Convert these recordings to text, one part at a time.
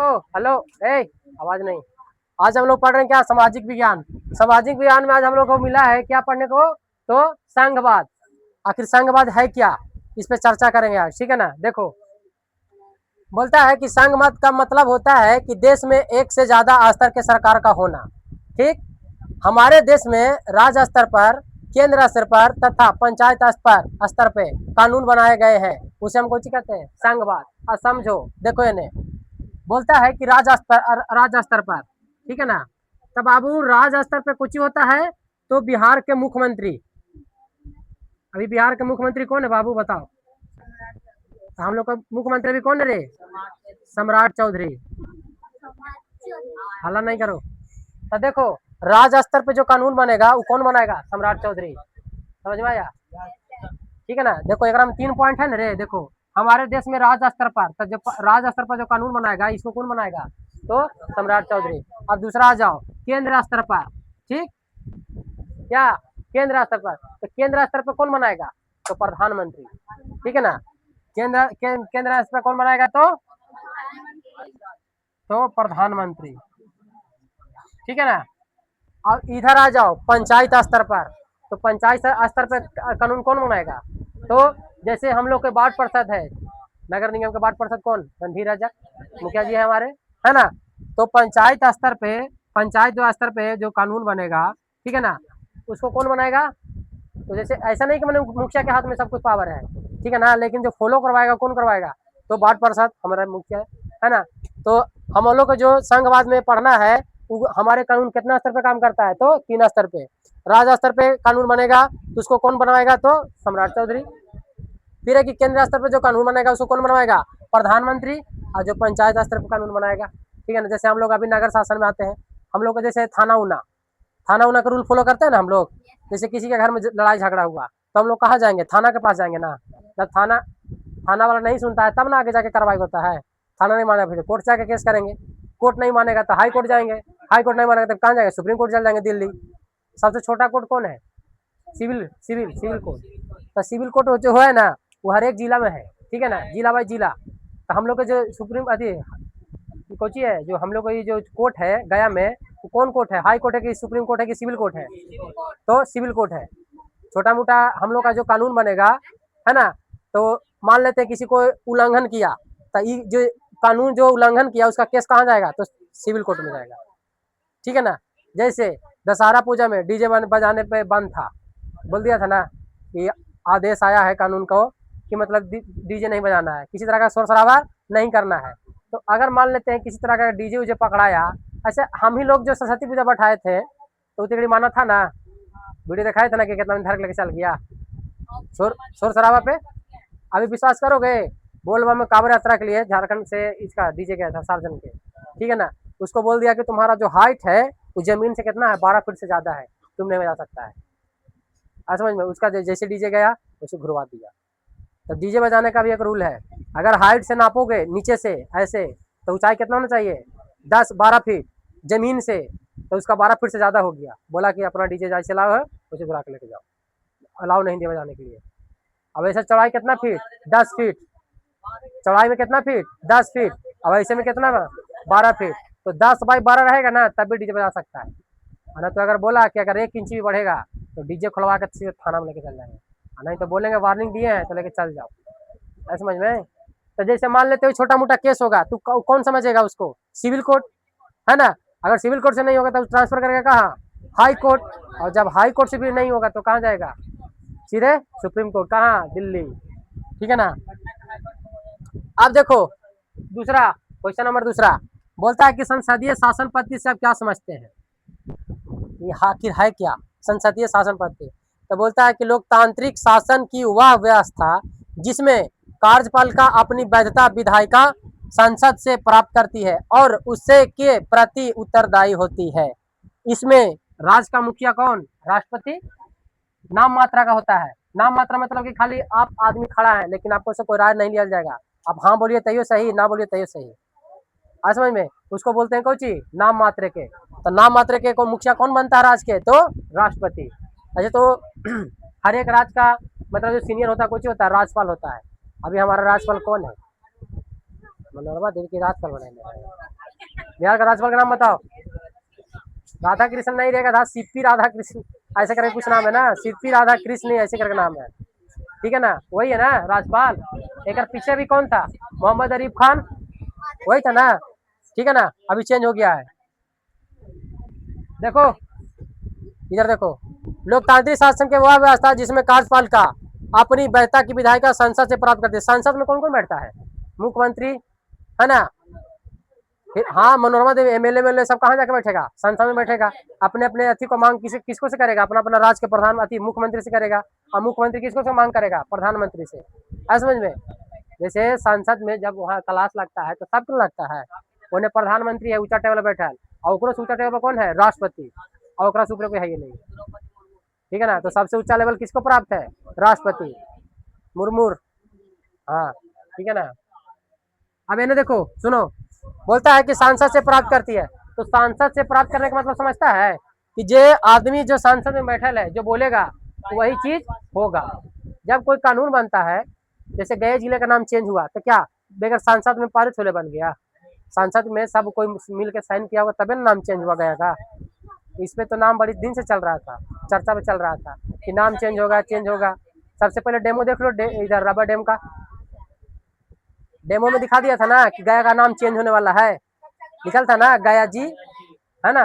Hello. ए आवाज नहीं। आज हम लोग पढ़ रहे हैं क्या, सामाजिक विज्ञान। सामाजिक विज्ञान में आज हम लोग को मिला है क्या पढ़ने को, तो संघवाद। आखिर संघवाद है क्या, इस पे चर्चा करेंगे आज, ठीक है ना। देखो, बोलता है कि संघवाद का मतलब होता है कि देश में एक से ज्यादा स्तर के सरकार का होना। ठीक, हमारे देश में राज्य स्तर पर, केंद्र स्तर पर तथा पंचायत स्तर पे कानून बनाए गए हैं, उसे हम कौन कहते हैं, संघवाद। अब समझो, देखो इन्हें बोलता है कि राज्य स्तर पर, ठीक है ना। तब बाबू राज्य स्तर पे कुछ होता है तो बिहार के मुख्यमंत्री, अभी बिहार के मुख्यमंत्री कौन है बाबू बताओ। हम लोग का मुख्यमंत्री अभी कौन है रे, सम्राट चौधरी। हल्ला नहीं करो। तो देखो, राज्य स्तर पे जो कानून बनेगा वो कौन बनाएगा, सम्राट चौधरी। समझ में आया, ठीक है ना। देखो एक में 3 पॉइंट है ना रे। देखो, हमारे देश में राज्य स्तर पर, तो जो राज्य स्तर पर जो कानून बनाएगा इसको कौन बनाएगा, तो सम्राट चौधरी। अब दूसरा आ जाओ, केंद्र स्तर पर। ठीक, क्या केंद्र स्तर पर, तो केंद्र स्तर पर कौन बनाएगा, तो प्रधानमंत्री। ठीक है ना, केंद्र स्तर पर कौन बनाएगा, तो प्रधानमंत्री। ठीक है ना। अब इधर आ जाओ पंचायत स्तर पर, तो पंचायत स्तर पर कानून कौन बनाएगा, तो जैसे हम लोग के वार्ड पार्षद है, नगर निगम के वार्ड पार्षद कौन, रणधीर राजा मुखिया जी है हमारे, है ना। तो पंचायत स्तर पे, पंचायत जो स्तर पे जो कानून बनेगा, ठीक है ना, उसको कौन बनाएगा। तो जैसे ऐसा नहीं कि मैंने मुखिया के हाथ में सब कुछ पावर है, ठीक है ना, लेकिन जो फॉलो करवाएगा कौन करवाएगा, तो वार्ड पार्षद हमारा मुखिया है ना। तो हम लोग को जो संघवाद में पढ़ना है, हमारे कानून कितना स्तर पे काम करता है, तो 3 स्तर पे। राज्य स्तर पे कानून बनेगा तो उसको कौन बनवाएगा, तो सम्राट चौधरी। फिर है कि केंद्र स्तर पर जो कानून बनेगा उसको कौन बनवाएगा, प्रधानमंत्री। और जो पंचायत स्तर पर कानून बनाएगा, ठीक है ना, जैसे हम लोग अभी नगर शासन में आते हैं, हम लोग को जैसे थाना उना, थाना उना का रूल फॉलो करते हैं ना हम लोग। जैसे किसी के घर में लड़ाई झगड़ा हुआ तो हम लोग कहाँ जाएंगे, थाना के पास जाएंगे ना। जब थाना थाना वाला नहीं सुनता है तब ना आगे जाके कार्रवाई होता है। थाना नहीं मानेगा फिर कोर्ट जाके केस करेंगे, कोर्ट नहीं मानेगा तो हाई कोर्ट जाएंगे, हाई कोर्ट नहीं मानेगा तो कहाँ जाएंगे, सुप्रीम कोर्ट चल जाएंगे दिल्ली। सबसे छोटा कोर्ट कौन है, सिविल सिविल सिविल कोर्ट। तो सिविल कोर्ट जो है ना, वो हर एक जिला में है, ठीक है ना, जिला बाई जिला। तो हम लोग के जो सुप्रीम अथी कोची है, जो हम लोग को ये जो कोर्ट है गया में, तो कौन कोर्ट है, हाई कोर्ट है कि सुप्रीम कोर्ट है कि सिविल कोर्ट है, तो सिविल कोर्ट है। छोटा मोटा हम लोग का जो कानून बनेगा, है ना, तो मान लेते हैं किसी को उल्लंघन किया, तो ये जो कानून जो उल्लंघन किया उसका केस कहाँ जाएगा, तो सिविल कोर्ट में जाएगा। ठीक है ना। जैसे दशहरा पूजा में डीजे बजाने पे बंद था, बोल दिया था ना कि आदेश आया है कानून को कि मतलब डीजे नहीं बजाना है, किसी तरह का शोर शराबा नहीं करना है। तो अगर मान लेते हैं किसी तरह का डीजे उजे पकड़ाया, ऐसे हम ही लोग जो सरस्वती पूजा बैठाए थे तो उतनी माना था ना, वीडियो दिखाए थे ना कि कितना धर लेके चल गया शोर शोर शराबा पे। अभी विश्वास करोगे, बोलबा में कांवड़ यात्रा के लिए झारखंड से इसका डीजे गया था सार्वजनिक के, ठीक है ना। उसको बोल दिया कि तुम्हारा जो हाइट है वो जमीन से कितना है, 12 फीट से ज्यादा है, तुम नहीं बजा सकता है। समझ में, उसका जैसे डीजे गया उसे घुरवा दिया। तो डीजे बजाने का भी एक रूल है, अगर हाइट से नापोगे नीचे से ऐसे, तो ऊंचाई कितना होना चाहिए, 10-12 फीट जमीन से, तो उसका 12 फीट से ज्यादा हो गया। बोला कि अपना डीजे जैसे लाओ है उसे घुरा के लेके जाओ, अलाउ नहीं दिया बजाने के लिए। अब ऐसा चौड़ाई कितना फीट, 10 फीट, चौड़ाई में कितना फीट, 10 फीट, अब ऐसे में कितना 12 फीट, तो 10 बाई 12 रहेगा ना तब भी डीजे बजा सकता है। ना तो अगर बोला कि अगर 1 इंच भी बढ़ेगा तो डीजे खुलवा के सीधे थाना में लेके चल जाएंगे, नहीं तो बोलेंगे वार्निंग दिए हैं तो लेके चल जाओ। ऐसा समझ में। तो जैसे मान लेते हो छोटा मोटा केस होगा तो कौन समझेगा उसको, सिविल कोर्ट, है ना। अगर सिविल कोर्ट से नहीं होगा तो ट्रांसफर करेगा कहाँ, हाई कोर्ट। और जब हाई कोर्ट से भी नहीं होगा तो कहाँ जाएगा, सीधे सुप्रीम कोर्ट, कहाँ, दिल्ली। ठीक है ना। अब देखो दूसरा क्वेश्चन नंबर दूसरा, बोलता है कि संसदीय शासन पद्धति से आप क्या समझते हैं, ये आखिर है क्या संसदीय शासन पद्धति। तो बोलता है कि लोकतांत्रिक शासन की वह व्यवस्था जिसमें कार्यपालिका अपनी वैधता विधायिका संसद से प्राप्त करती है और उससे के प्रति उत्तरदायी होती है। इसमें राज्य का मुखिया कौन, राष्ट्रपति, नाम मात्रा का होता है। नाम मात्रा मतलब कि खाली आप आदमी खड़ा है लेकिन आपको से कोई राय नहीं लिया जाएगा, आप हाँ बोलिए तैयो सही, ना बोलिए तैयो सही। समझ में, उसको बोलते हैं कौन ची, नाम मात्र के। तो नाम मात्र के को मुखिया कौन बनता है राज्य के, तो राष्ट्रपति। अच्छा तो हर एक राज्य का मतलब जो सीनियर होता है कुछ होता है, राज्यपाल होता है। अभी हमारा राज्यपाल कौन है, मनोरमा देवी की राज्यपाल बनाए। बिहार का राज्यपाल का नाम बताओ। राधा कृष्ण नहीं रहेगा था, सीपी राधा कृष्ण ऐसे करके कुछ नाम है ना, सीपी राधा कृष्ण ऐसे करके नाम है। ठीक है ना, वही है ना राज्यपाल। एक पीछे भी कौन था, मोहम्मद अरीफ खान, वही था ना। ठीक है ना, अभी चेंज हो गया है। देखो इधर देखो, लोकतांत्रिक शासन के वह व्यवस्था जिसमें कार्यपालिका अपनी वैधता की विधायिका संसद से प्राप्त करती है। संसद में कौन कौन बैठता है, मुख्यमंत्री, है ना। फिर हाँ, मनोरमा देवी, एमएलए एमएलए सब कहाँ जाके बैठेगा, संसद में बैठेगा। अपने अपने अति को मांग किसको से करेगा, अपना अपना राज्य के प्रधान अति मुख्यमंत्री से करेगा। और मुख्यमंत्री किसको से मांग करेगा, प्रधानमंत्री से। है समझ में। जैसे संसद में जब वहाँ क्लास लगता है तो सबको लगता है, उन्हें प्रधानमंत्री है ऊंचा टेबल बैठा है, और ऊपर ऊंचा टेबल कौन है, राष्ट्रपति, और ऊपर कोई है ही नहीं। ठीक है ना, तो सबसे ऊंचा लेवल किसको प्राप्त है, राष्ट्रपति, मुर्मूर। हाँ ठीक है ना। अब इन्हें देखो सुनो, बोलता है कि सांसद से प्राप्त करती है। तो सांसद से प्राप्त करने का मतलब समझता है कि जो आदमी जो सांसद में बैठल है जो बोलेगा तो वही चीज होगा। जब कोई कानून बनता है, जैसे गया जिले का नाम चेंज हुआ तो क्या बगैर सांसद में पारित होले बन गया, सांसद में सब कोई मिल के साइन किया होगा तभी नाम चेंज हुआ गया का। इस पे तो नाम बड़ी दिन से चल रहा था, चर्चा में चल रहा था कि नाम चेंज होगा चेंज होगा। सबसे पहले डेमो देख लो, इधर रबर डैम का डेमो में दिखा दिया था ना कि गया का नाम चेंज होने वाला है, लिखल था ना गया जी, है ना,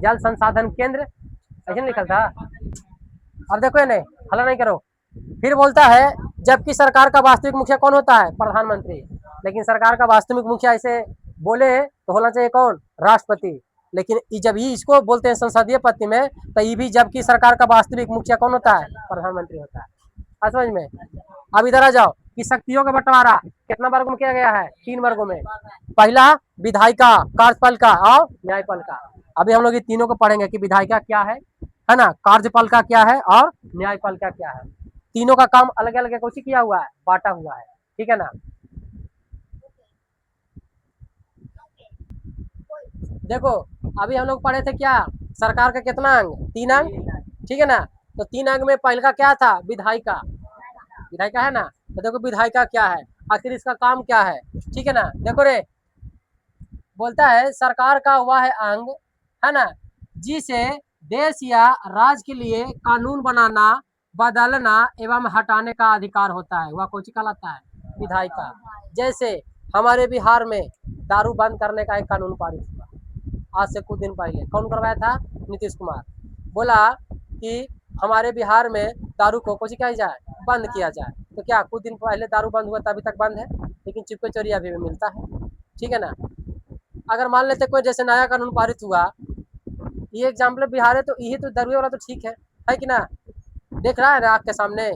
जल संसाधन केंद्र, ऐसे लिखल था। अब देखो ये नहीं, हल्ला नहीं करो। फिर बोलता है जबकि सरकार का वास्तविक मुखिया कौन होता है, प्रधानमंत्री। लेकिन सरकार का वास्तविक मुखिया ऐसे बोले तो होना चाहिए कौन, राष्ट्रपति। लेकिन जब ही इसको बोलते हैं संसदीय पद में, तो ये भी जबकि सरकार का वास्तविक मुखिया कौन होता है, प्रधानमंत्री होता है। समझ में। अब इधर आ जाओ कि शक्तियों का बंटवारा कितना वर्गों में किया गया है, 3 वर्गों में। पहला विधायिका, कार्यपालिका और न्यायपालिका। अभी हम लोग ये तीनों को पढ़ेंगे कि विधायिका क्या है ना, कार्यपालिका क्या है और न्यायपालिका क्या है। तीनों का काम अलग अलग कुछ किया हुआ है, बांटा हुआ है। ठीक है ना। देखो अभी हम लोग पढ़े थे क्या, सरकार का कितना अंग, 3 अंग। ठीक है ना, तो 3 अंग में पहले का क्या था, विधायिका। विधायिका है ना, तो देखो विधायिका क्या है, आखिर इसका काम क्या है। ठीक है ना, देखो रे, बोलता है सरकार का वह अंग, है ना, जिसे देश या राज्य के लिए कानून बनाना, बदलना एवं हटाने का अधिकार होता है, वह कौन सी कहलाता है, विधायिका। जैसे हमारे बिहार में दारू बंद करने का एक कानून पारित हुआ आज से कुछ दिन पहले, कौन करवाया था, नीतीश कुमार। बोला कि हमारे बिहार में दारू को कुछ किया जाए, बंद किया जाए। तो क्या कुछ दिन पहले दारू बंद हुआ, तभी तक बंद है, लेकिन चुपके चोरी अभी भी मिलता है। ठीक है ना। अगर मान लेते कोई जैसे नया कानून पारित हुआ, ये एग्जाम्पल बिहार है, तो यही तो दरुए वाला तो ठीक है कि ना। देख रहा है ना आपके सामने,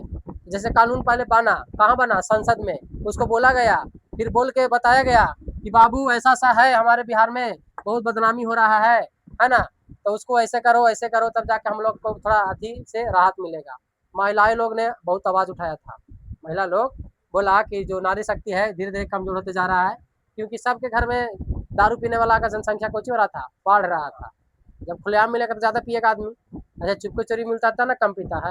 जैसे कानून पहले बना, कहाँ बना, संसद में। उसको बोला गया, फिर बोल के बताया गया कि बाबू ऐसा सा है हमारे बिहार में, बहुत बदनामी हो रहा है ना, तो उसको ऐसे करो तब जाके हम लोग को थोड़ा अति से राहत मिलेगा। महिलाएं लोग ने बहुत आवाज उठाया था, महिला लोग बोला कि जो नारी शक्ति है धीरे धीरे कमजोर होते जा रहा है, क्योंकि सबके घर में दारू पीने वाला का जनसंख्या कुछ हो रहा था, बढ़ रहा था। जब खुलेआम मिलेगा तो ज्यादा पिएगा आदमी, अच्छा चुपके चोरी मिलता था ना, कम पीता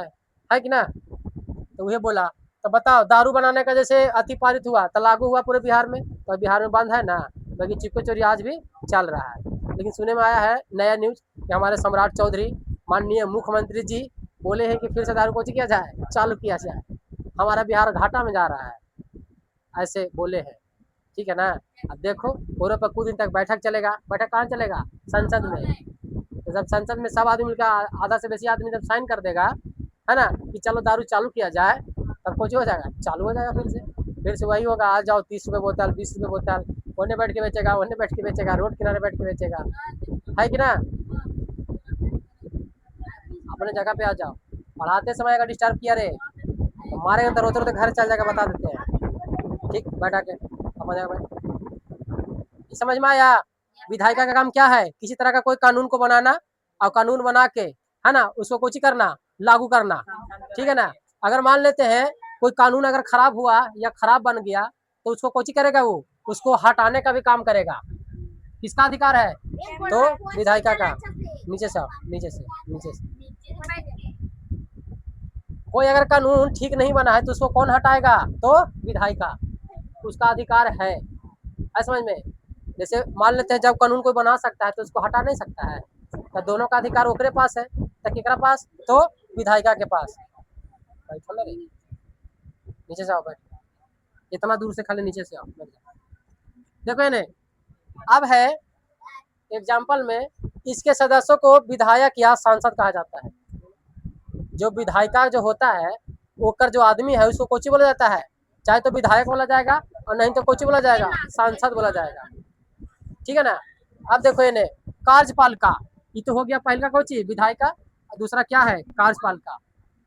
है कि ना। तो वही बोला, तो बताओ दारू बनाने का जैसे अति पारित हुआ तो लागू हुआ पूरे बिहार में, तो बिहार में बंद है ना, बाकी चुपके चोरी आज भी चल रहा है। लेकिन सुने में आया है नया न्यूज कि हमारे सम्राट चौधरी माननीय मुख्यमंत्री जी बोले हैं कि फिर से दारू को किया जाए, चालू किया जाए, हमारा बिहार घाटा में जा रहा है, ऐसे बोले हैं। ठीक है ना। अब देखो पूरे पर कुछ दिन तक बैठक चलेगा, बैठक कहाँ चलेगा, संसद में। तो जब संसद में सब आदमी मिलकर आधा से बेसी आदमी जब साइन कर देगा, है ना, कि चलो दारू चालू किया जाए, तब कुछ हो जाएगा, चालू हो जाएगा फिर से वही होगा, आ जाओ 30 रुपये बोतल, 20 रुपये बोतल, ओने बैठ के बेचेगा, ओने बैठ के बेचेगा, रोड किनारे बैठ के बेचेगा, है कि ना। अपने जगह पे आ जाओ, पढ़ाते समय अगर डिस्टर्ब किया रे तो मारेंगे तो रोते रोते घर चल जाएगा, बता देते हैं। ठीक, बैठा के अपना जगह पे। समझ में आया। विधायिका का काम क्या है, किसी तरह का कोई कानून को बनाना, और कानून बना के, है ना, उसको कुछ करना, लागू करना। ठीक है ना। अगर मान लेते हैं कोई कानून अगर खराब हुआ या खराब बन गया, तो उसको कुछ करेगा, वो उसको हटाने का भी काम करेगा। किसका अधिकार है, तो विधायिका का। नीचे से कोई अगर कानून ठीक नहीं बना है तो उसको कौन हटाएगा, तो विधायिका, उसका अधिकार है। समझ में। जैसे मान लेते हैं जब कानून कोई बना सकता है तो उसको हटा नहीं सकता है, तो दोनों का अधिकार ओकरे पास है, तो केकरा पास, तो विधायिका के पास। बैठो ना रे, नीचे से आओ, बैठ, इतना दूर से खाली नीचे से आओ, बैठ जाओ। देखो ये नहीं, अब है एग्जाम्पल में इसके सदस्यों को विधायक या सांसद कहा जाता है। जो विधायिका जो होता है वो जो आदमी है उसको कोची बोला जाता है, चाहे तो विधायक बोला जाएगा और नहीं तो कोची बोला जाएगा, सांसद बोला जाएगा। ठीक है ना। अब देखो ये कार्यपालिका, ये तो हो गया पहला कोची विधायिका, दूसरा क्या है कार्यपालिका।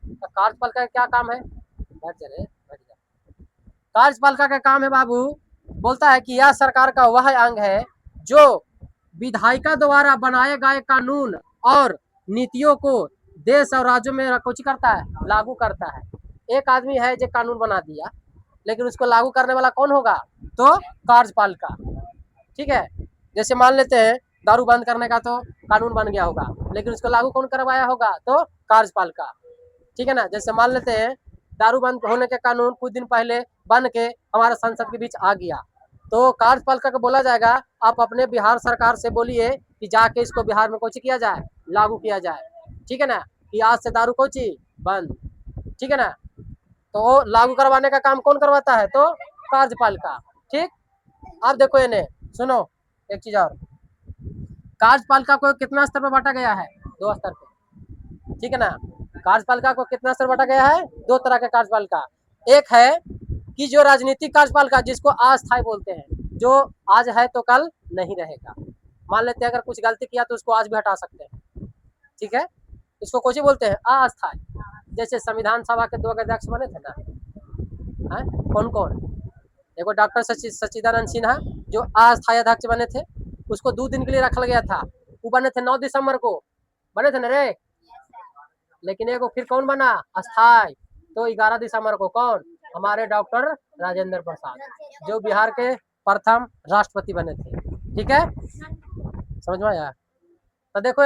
तो कार्यपालिका का क्या काम है, बैठ जा रे, बैठ जा। कार्यपालिका का काम है बाबू, बोलता है कि यह सरकार का वह अंग है जो विधायिका द्वारा बनाए गए कानून और नीतियों को देश और राज्यों में कुछ करता है, लागू करता है। एक आदमी है जो कानून बना दिया, लेकिन उसको लागू करने वाला कौन होगा, तो कार्यपालिका। ठीक है, जैसे मान लेते हैं दारू बंद करने का तो कानून बन गया होगा, लेकिन उसको लागू कौन करवाया होगा, तो कार्यपालिका। ठीक है ना। जैसे मान लेते हैं दारू बंद होने के कानून कुछ दिन पहले बन के हमारे संसद के बीच आ गया, तो कार्यपालिका को बोला जाएगा आप अपने बिहार सरकार से बोलिए कि जाके इसको बिहार में कुछ किया जाए, लागू किया जाए। ठीक है ना, कि आज से दारू कोची बंद। ठीक है ना, तो लागू करवाने का काम कौन करवाता है, तो कार्यपालिका। ठीक, अब देखो ये सुनो एक चीज और, कार्यपालिका को कितना स्तर पर बांटा गया है, 2 स्तर पे। ठीक है ना, कार्यपालिका को कितना स्तर बांटा गया है, 2 तरह के कार्यपालिका। एक है कि जो राजनीतिक कार्यपालिका जिसको अस्थायी बोलते हैं, जो आज है तो कल नहीं रहेगा। मान लेते हैं अगर कुछ गलती किया तो उसको आज भी हटा सकते हैं। ठीक है, इसको कोची बोलते हैं, अस्थायी। जैसे संविधान सभा के 2 अध्यक्ष बने थे ना, है कौन कौन, एगो डॉक्टर सच्चिदानंद सिन्हा जो अस्थायी अध्यक्ष बने थे, उसको 2 दिन के लिए रखा गया था। वो बने थे 9 दिसंबर को, बने थे ना रे, लेकिन एगो फिर कौन बना अस्थायी, तो 11 दिसंबर को कौन, हमारे डॉक्टर राजेंद्र प्रसाद, जो बिहार के प्रथम राष्ट्रपति बने थे। ठीक है, समझ में आया। तो देखो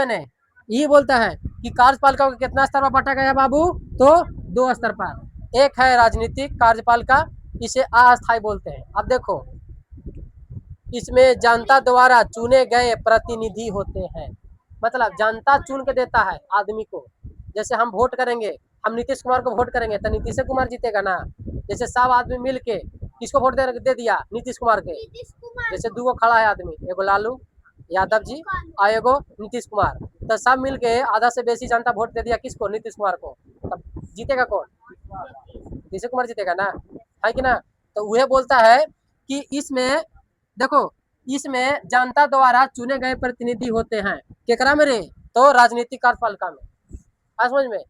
ये बोलता है कि कार्यपालिका को कितना स्तर पर बांटा गया बाबू, तो 2 स्तर पर। एक है राजनीतिक कार्यपालिका, इसे अस्थायी बोलते हैं। अब देखो इसमें जनता द्वारा चुने गए प्रतिनिधि होते हैं, मतलब जनता चुन के देता है आदमी को। जैसे हम वोट करेंगे, हम नीतीश कुमार को वोट करेंगे तो नीतीश कुमार जीतेगा ना। जैसे सब आदमी मिल के किसको वोट दे दिया, नीतीश कुमार के। जैसे 2 खड़ा है आदमी, एगो लालू यादव जी और एगो नीतीश कुमार, तो सब मिल के आधा से बेसी जनता वोट दे दिया किसको, नीतीश कुमार को। तब जीतेगा कौन, नीतीश कुमार जीतेगा ना, है कि ना। तो वह बोलता है कि इसमें देखो, इसमें जनता द्वारा चुने गए प्रतिनिधि होते हैं, केकरा में रे, तो राजनीतिक कार्यपालिका में। समझ में,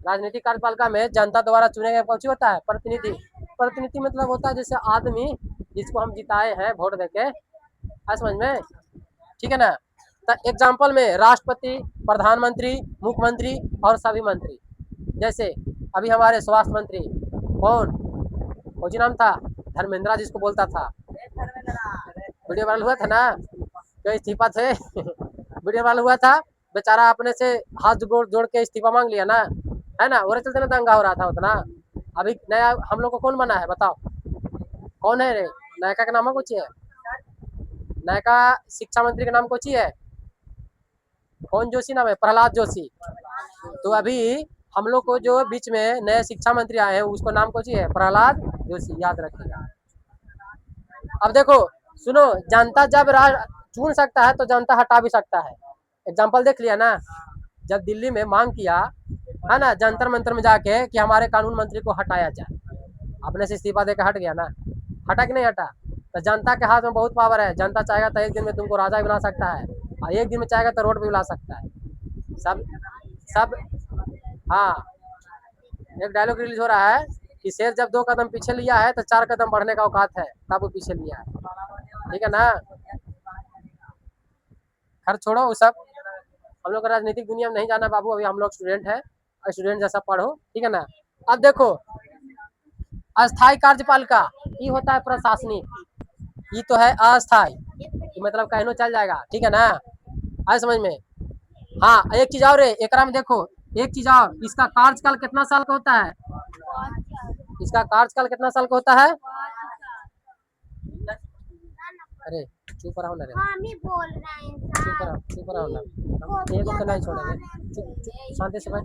राजनीतिक कार्यपालिका में जनता द्वारा चुने गए कौन होता है, प्रतिनिधि। प्रतिनिधि मतलब होता है जैसे आदमी जिसको हम जिताए हैं वोट देके, समझ में। ठीक है ना। तो एग्जाम्पल में राष्ट्रपति, प्रधानमंत्री, मुख्यमंत्री और सभी मंत्री। जैसे अभी हमारे स्वास्थ्य मंत्री कौन नाम था, धर्मेंद्र जिसको बोलता था, वीडियो वायरल हुआ था ना, जो इस्तीफा थे वीडियो वायरल हुआ था, बेचारा अपने से हाथ जोड़ के इस्तीफा मांग लिया ना, है ना, वो चलते ना दंगा हो रहा था उतना। अभी नया हम लोग को कौन बना है बताओ, कौन है रे, नायका का नाम कुछ है, नायका शिक्षा मंत्री का नाम कुछ है, कौन जोशी नाम है, प्रहलाद जोशी। तो अभी हम लोग को जो बीच में नए शिक्षा मंत्री आए हैं उसको नाम कुछ है, प्रहलाद जोशी, याद रखिएगा। अब देखो सुनो, जनता जब चुन सकता है तो जनता हटा भी सकता है। एग्जाम्पल देख लिया ना, जब दिल्ली में मांग किया है ना, जंतर मंतर में जाके कि हमारे कानून मंत्री को हटाया जाए, अपने से इस्तीफा देकर हट गया ना, हटा कि नहीं हटा। तो जनता के हाथ में बहुत पावर है, जनता चाहेगा तो एक दिन में तुमको राजा बना सकता है, और एक दिन में चाहेगा तो रोड पे बुला सकता है। सब सब हाँ, एक डायलॉग रिलीज हो रहा है कि शेर जब 2 कदम पीछे लिया है तो 4 कदम बढ़ने का औकात है, तब वो पीछे लिया है। ठीक है ना, खैर छोड़ो वो सब, हम लोग राजनीतिक दुनिया में नहीं जाना बाबू, अभी हम लोग स्टूडेंट है, स्टूडेंट जैसा पढ़ो। ठीक है ना। अब देखो अस्थायी कार्यपालिका ये होता है प्रशासनिक, ये तो है अस्थायी, मतलब कहनो चल जाएगा। ठीक है ना, आए समझ में। हाँ एक चीज और है एक में देखो, एक चीज और, इसका कार्यकाल कितना साल का होता है, इसका कार्यकाल कितना साल का होता है, अरे चुप रहो ना रे, हम ही बोल रहे हैं सर। चुप रहो ना, हम एक को नहीं छोड़ेंगे। शांति से बैठ।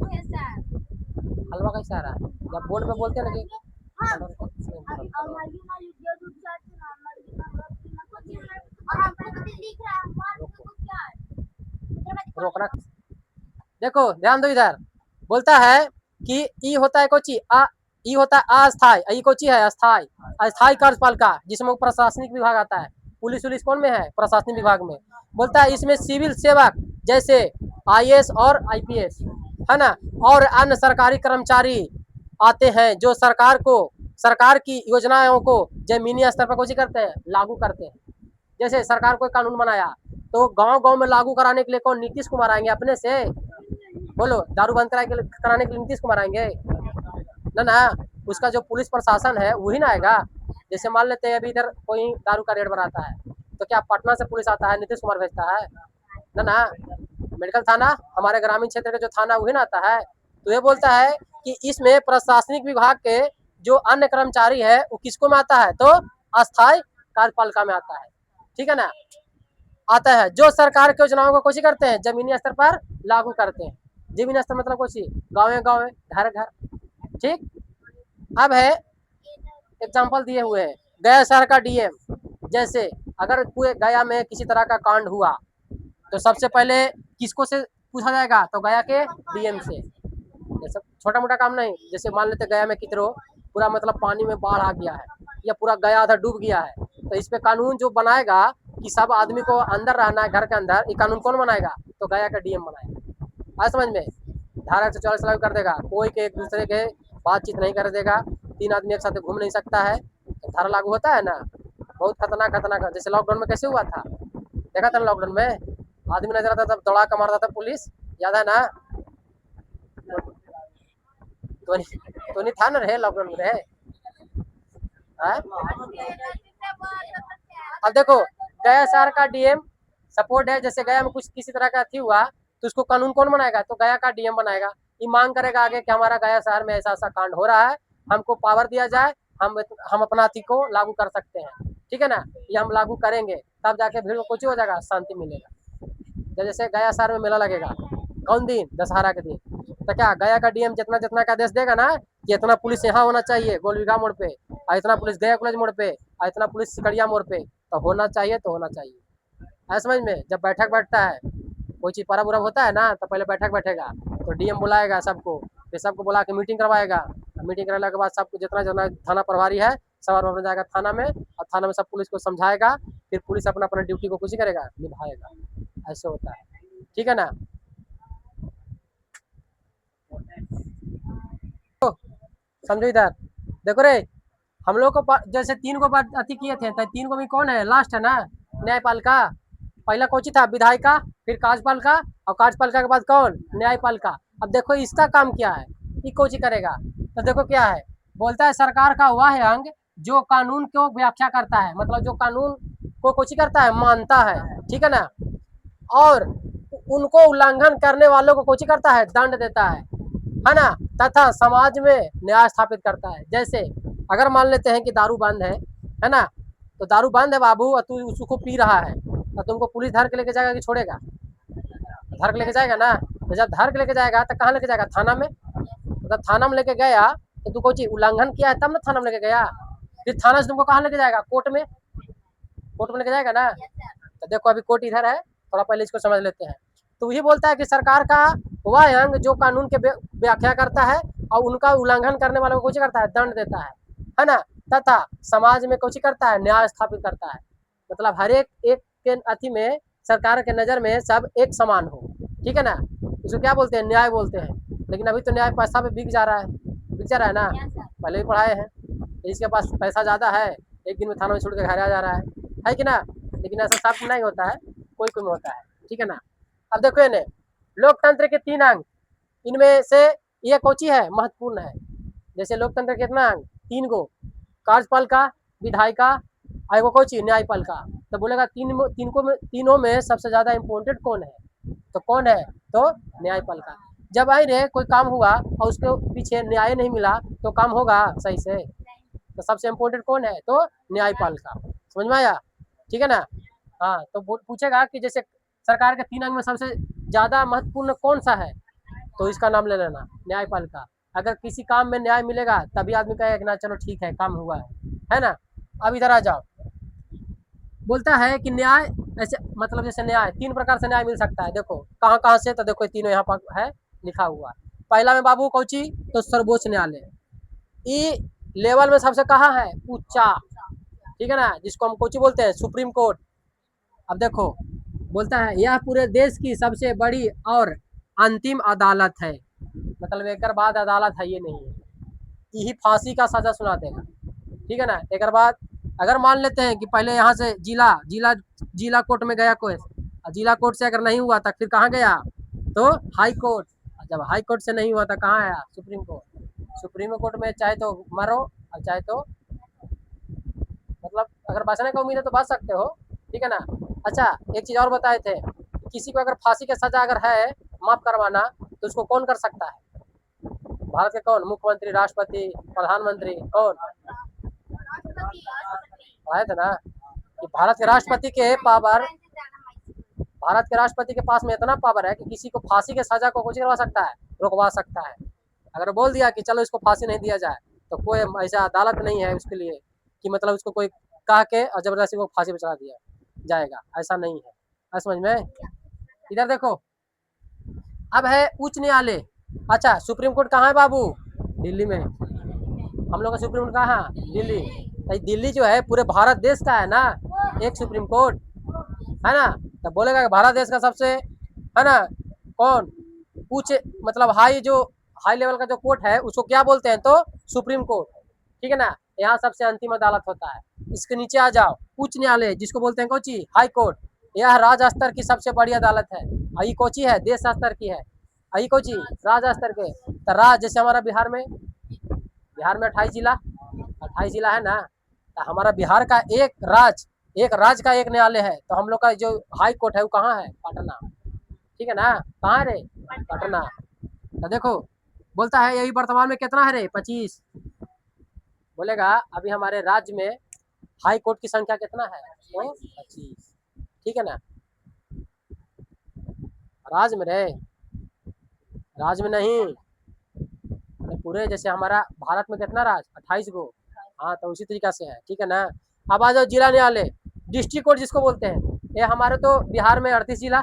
हलवा कैसा आ रहा है? जब बोर्ड पे बोलते हैं ना कि और हमको तो दिख रहा है हमको क्या है। रोकना। देखो ध्यान दो इधर, बोलता है कि ई होता है कोची आ, ई होता है अस्थाई, ई कोची है अस्थाई, अस्थाई कार्यपालिका जिसमें प्रशासनिक विभाग आता है। पुलिस उलिस कौन में है? प्रशासनिक विभाग में। बोलता है इसमें सिविल सेवक जैसे आईएएस और आईपीएस है ना, और अन्य सरकारी कर्मचारी आते हैं जो सरकार की योजनाओं को जमीनी स्तर पर कोची करते हैं, लागू करते हैं। जैसे सरकार कोई कानून बनाया तो गांव गांव में लागू कराने के लिए कौन? नीतीश कुमार आएंगे अपने से? बोलो, दारू बंद कराने के लिए नीतीश कुमार आएंगे ना ना, उसका जो पुलिस प्रशासन है वही ना आएगा। जैसे मान लेते हैं अभी इधर कोई दारू का रेट बनाता है तो क्या पटना से पुलिस आता है, नीतीश कुमार भेजता है ना ना। मेडिकल थाना हमारे ग्रामीण क्षेत्र का जो थाना वही ना आता है। तो ये बोलता है कि इसमें प्रशासनिक विभाग के जो अन्य कर्मचारी है वो किसको में आता है? तो अस्थायी कार्यपालिका में आता है। ठीक है ना, आता है जो सरकार की योजनाओं को कोशिश करते हैं जमीनी स्तर पर लागू करते हैं। जमीनी स्तर मतलब कोशिश गाँव गाँव घर घर। ठीक, अब है एग्जाम्पल दिए हुए हैं गया शहर का डीएम। जैसे अगर पूरे गया में किसी तरह का कांड हुआ तो सबसे पहले किसको से पूछा जाएगा? तो गया के डीएम से। जैसे छोटा मोटा काम नहीं, जैसे मान लेते गया में कितरो पूरा मतलब पानी में बाढ़ आ गया है या पूरा गया आधा डूब गया है, तो इस पे कानून जो बनाएगा कि सब आदमी को अंदर रहना है घर के अंदर, ये कानून कौन बनाएगा? तो गया का डीएम बनाएगा। आज समझ में? धारा 144 लागू कर देगा, कोई के एक दूसरे के बातचीत नहीं कर देगा, 3 आदमी एक साथ घूम नहीं सकता है। तो धारा लागू होता है ना, बहुत खतरनाक। जैसे लॉकडाउन में कैसे हुआ था, देखा था लॉकडाउन में आदमी नजर आता था दौड़ा का मारता था पुलिस, याद है ना? तो नहीं था ना रहे लॉकडाउन में रहे। अब देखो गया शहर का डीएम सपोर्ट है, जैसे गया में कुछ किसी तरह का थी हुआ तो उसको कानून कौन बनाएगा? तो गया का डीएम बनाएगा। ये मांग करेगा आगे कि हमारा गया शहर में ऐसा ऐसा कांड हो रहा है, हमको पावर दिया जाए, हम अपना अति को लागू कर सकते हैं। ठीक है ना, ये हम लागू करेंगे तब जाके भीड़ में कुछ हो जाएगा, शांति मिलेगा। जैसे गया शहर में मेला लगेगा कौन दिन? दशहरा के दिन। तो क्या गया का डीएम जितना जितना का आदेश देगा ना कि इतना पुलिस यहाँ होना चाहिए गोलविगा मोड़ पे, और इतना पुलिस गया कॉलेज मोड़ पे, और इतना पुलिस सिकड़िया मोड़ पे, तो होना चाहिए तो होना चाहिए। है समझ में? जब बैठक बैठता है कोई चीज पर्व उरब होता है ना तो पहले बैठक बैठेगा तो डीएम बुलाएगा सबको, फिर सबको बुला के मीटिंग करवाएगा। मीटिंग कराने के बाद सबको जितना जितना थाना प्रभारी है सब अपना जाएगा थाना में, और थाना में सब पुलिस को समझाएगा, फिर पुलिस अपना अपना ड्यूटी को कुछ करेगा, निभाएगा। ऐसे होता है। ठीक है ना, तो समझो इधर। देखो रे, हम लोग को जैसे 3 को बात अति किए थे तो 3 को भी कौन है? लास्ट है ना, न्यायपालिका। पहला कौची था? विधायिका, फिर कार्यपालिका, और कार्यपालिका के बाद कौन? न्यायपालिका। अब देखो इसका काम क्या है, ये कौची करेगा? तो देखो क्या है, बोलता है सरकार का वह अंग जो कानून को व्याख्या करता है, मतलब जो कानून को कौची करता है? मानता है। ठीक है ना, और उनको उल्लंघन करने वालों को कौची करता है? दंड देता है ना, तथा समाज में न्याय स्थापित करता है। जैसे अगर मान लेते हैं कि दारू बंद है ना, तो दारू बंद है बाबू और तू उसको पी रहा है, तो तुमको पुलिस धर के लेके जाएगा कि छोड़ेगा? धर के लेके जाएगा ना। तो जब धर के लेके जाएगा तो कहाँ लेके जाएगा? थाना में। मतलब थाना में लेके गया तो तू कोई उल्लंघन किया है तब ना थाना में लेके गया, फिर थाना से तुमको कहाँ लेके जाएगा? कोर्ट में। कोर्ट में लेके जाएगा ना। तो देखो अभी कोर्ट इधर है, थोड़ा पहले इसको समझ लेते हैं। तो वही बोलता है कि सरकार का वह अंग जो कानून के व्याख्या करता है और उनका उल्लंघन करने वालों को कुछ करता है? दंड देता है ना, तथा समाज में कुछ करता है? न्याय स्थापित करता है। मतलब हर एक के अति में सरकार के नज़र में सब एक समान हो। ठीक है ना, इसको क्या बोलते हैं? न्याय बोलते हैं। लेकिन अभी तो न्याय पैसा पे बिक जा रहा है, बिक जा रहा है ना। पहले भी पढ़ाए हैं, इसके पास पैसा ज़्यादा है, एक दिन में थाना में छोड़ के घर आ जा रहा है कि ना। लेकिन ऐसा सब नहीं होता है, कोई कोई में होता है। ठीक है ना, अब देखो इन्हें लोकतंत्र के 3 अंग, इनमें से ये कौची है? महत्वपूर्ण है। जैसे लोकतंत्र के कितना अंग? 3 गो, कार्यपालिका, विधायिका, और एगो कौची? न्यायपालिका। तो बोलेगा तीनों में सबसे ज्यादा इम्पोर्टेंट कौन है? तो कौन है? तो न्यायपालिका। जब आई रे कोई काम हुआ और उसके पीछे न्याय नहीं मिला तो काम होगा सही से? तो सबसे इम्पोर्टेंट कौन है? तो न्यायपालिका। समझ में आया? ठीक है ना। हाँ, तो पूछेगा कि जैसे सरकार के 3 अंग में सबसे ज़्यादा महत्वपूर्ण कौन सा है, तो इसका नाम ले लेना, न्यायपालिका। अगर किसी काम में न्याय मिलेगा तभी आदमी कहेगा कि ना चलो ठीक है काम हुआ है ना। अब इधर आ जाओ, बोलता है कि न्याय ऐसे मतलब जैसे न्याय 3 प्रकार से न्याय मिल सकता है। देखो कहाँ कहाँ से, तो देखो तीनों यहाँ पर है लिखा हुआ। पहला में बाबू कौची, तो सर्वोच्च न्यायालय, ई लेवल में सबसे कहाँ है, ऊंचा, ठीक है ना, जिसको हम कोची बोलते हैं, सुप्रीम कोर्ट। अब देखो बोलता है यह पूरे देश की सबसे बड़ी और अंतिम अदालत है, मतलब एक बाद अदालत है ये नहीं है, यही फांसी का सजा सुना देगा, ठीक है ना। एक बाद अगर मान लेते हैं कि पहले यहाँ से जिला जिला जिला कोर्ट में गया कोई, जिला कोर्ट से अगर नहीं हुआ था फिर कहाँ गया, तो हाई कोर्ट, जब हाई कोर्ट से नहीं हुआ था कहाँ आया, सुप्रीम कोर्ट। सुप्रीम कोर्ट में चाहे तो मरो और चाहे तो मतलब अगर बचने का उम्मीद है तो बच सकते हो, ठीक है ना। अच्छा एक चीज़ और बताए थे, किसी को अगर फांसी की सजा अगर है माफ करवाना तो उसको कौन कर सकता है, भारत के कौन, मुख्यमंत्री, राष्ट्रपति, प्रधानमंत्री, कौन आए थे ना, कि भारत के राष्ट्रपति के पावर, भारत के राष्ट्रपति के पास में इतना पावर है कि किसी को फांसी के सजा को कुछ करवा सकता है, रुकवा सकता है। अगर बोल दिया कि चलो इसको फांसी नहीं दिया जाए तो कोई ऐसा अदालत नहीं है उसके लिए कि मतलब उसको कोई कह के और जबरदस्ती को फांसी पे चढ़ा दिया जाएगा, ऐसा नहीं है। है समझ में। इधर देखो अब है उच्च न्यायालय। अच्छा सुप्रीम कोर्ट कहाँ है बाबू, दिल्ली में। हम लोग का सुप्रीम कोर्ट कहाँ है, दिल्ली। तो दिल्ली जो है पूरे भारत देश का है ना एक सुप्रीम कोर्ट, है ना। तो बोलेगा कि भारत देश का सबसे, है ना, कौन उच्च मतलब हाई जो हाई लेवल का जो कोर्ट है उसको क्या बोलते हैं, तो सुप्रीम कोर्ट, ठीक है ना। यहाँ सबसे अंतिम अदालत होता है। इसके नीचे आ जाओ, उच्च न्यायालय जिसको बोलते हैं कोची, हाई कोर्ट, यह राज्य स्तर की सबसे बड़ी अदालत है। आई कोची है, देश स्तर की है। आई कोची राज्य स्तर के, तो राज्य जैसे हमारा बिहार में 28 जिला है ना, तो हमारा बिहार का एक राज्य का एक न्यायालय है। तो हम लोग का जो हाई कोर्ट है वो कहाँ है, पटना, ठीक है ना। कहाँ रे, पटना। तो देखो बोलता है यही वर्तमान में कितना है रे, 25। बोलेगा अभी हमारे राज्य में हाई कोर्ट की संख्या कितना है, तो 25, ठीक है ना। राज्य में रे, राज्य में नहीं, पूरे जैसे हमारा भारत में कितना राज्य, 28 गो। हाँ तो उसी तरीका से है, ठीक है ना। अब आ जाओ जिला न्यायालय, डिस्ट्रिक्ट कोर्ट जिसको बोलते हैं। ये हमारे तो बिहार में 38 जिला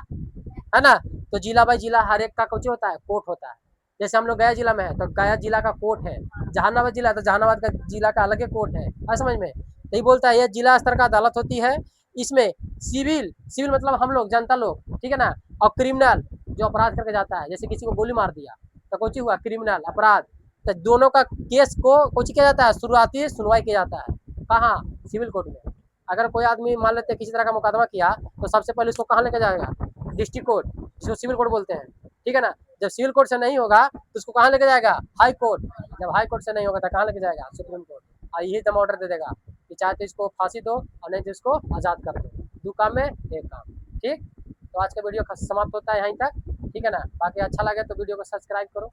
है ना, तो जिला बाई जिला हर एक का कुछ होता है, कोर्ट होता है। जैसे हम लोग गया जिला में है तो गया जिला का कोर्ट है, जहानाबाद जिला तो जहानाबाद का जिला का अलग कोर्ट है समझ में। यही बोलता है यह जिला स्तर का अदालत होती है। इसमें सिविल सिविल मतलब हम लोग जनता लोग, ठीक है ना, और क्रिमिनल जो अपराध करके जाता है, जैसे किसी को गोली मार दिया तो कुछ हुआ, क्रिमिनल अपराध, तो दोनों का केस को कुछ किया जाता है, शुरुआती सुनवाई किया जाता है कहाँ, सिविल कोर्ट में। अगर कोई आदमी मान लेते किसी तरह का मुकदमा किया तो सबसे पहले उसको कहाँ लेके जाएगा, डिस्ट्रिक्ट कोर्ट जिसको सिविल कोर्ट बोलते हैं, ठीक है ना। जब सिविल कोर्ट से नहीं होगा तो उसको कहाँ लेके जाएगा, हाई कोर्ट। जब हाई कोर्ट से नहीं होगा तो कहाँ लेके जाएगा, सुप्रीम कोर्ट। और यही दम ऑर्डर दे देगा कि चाहे तो इसको फांसी दो और नहीं तो इसको आज़ाद कर दो, 2 काम में 1 काम, ठीक। तो आज का वीडियो समाप्त होता है यहीं तक, ठीक है ना। बाकी अच्छा लगे तो वीडियो को सब्सक्राइब करो,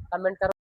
कमेंट करो।